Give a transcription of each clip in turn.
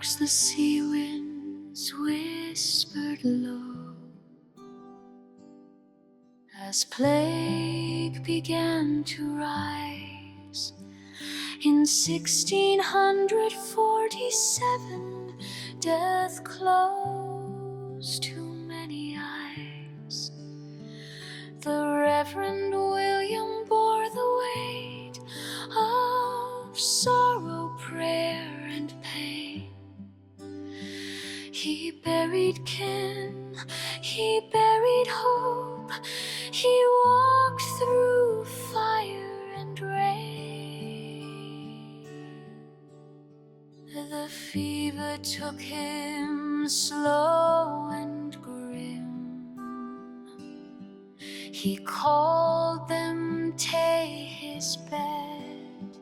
marks the sea winds whispered low, as plague began to rise. In 1647, death closed too many eyes. The Reverend William bore the weight of sorrow, prayer, and pain. He buried kin, he buried hope, he walked through fire and rain. The fever took him slow and grim. He called them to his bed,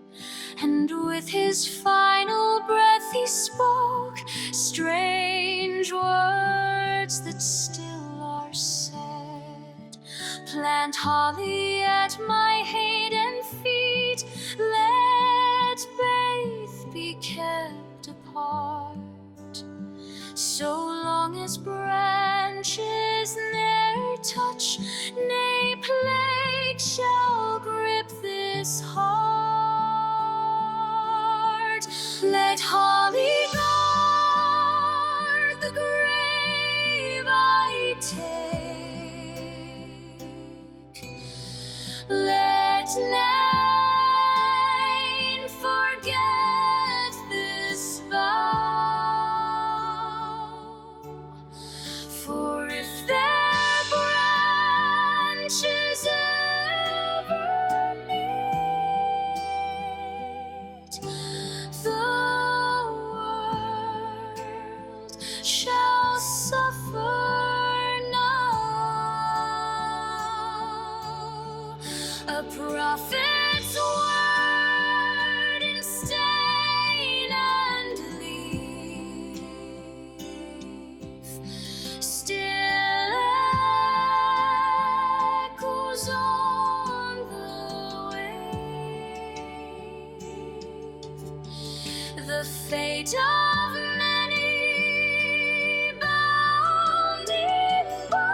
and with his final breath he spoke strange words that still are said. Plant holly at my Hayden feet, let both be kept apart, so long as branches ne'er touch, nay plague shall grip this heart. Let holly guard the grave I take, let none forget this vow, for if their branches ever meet, the world shall suffer now. A prophet's word in stain and leaf still echoes on the wave. The fate of many bound in bark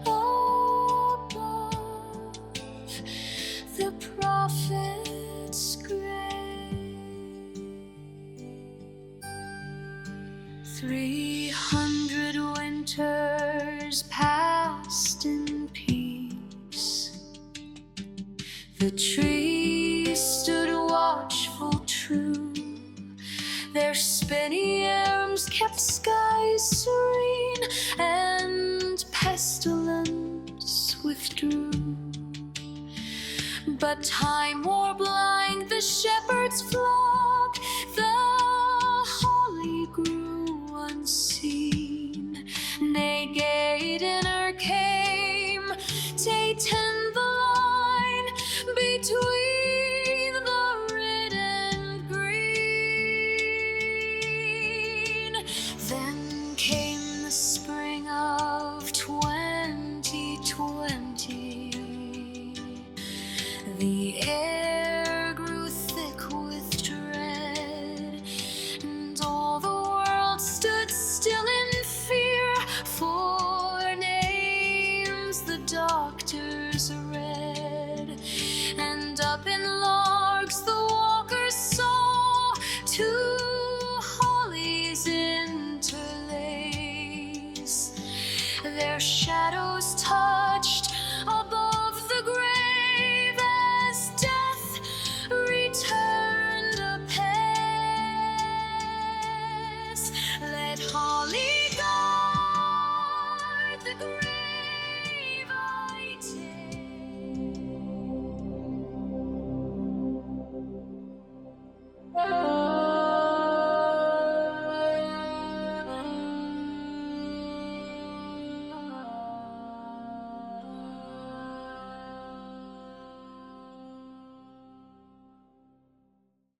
above the prophet's grave. 300 winters passed in peace. The trees stood watchful true, their spinny arms kept skies serene, and pestilence withdrew. But time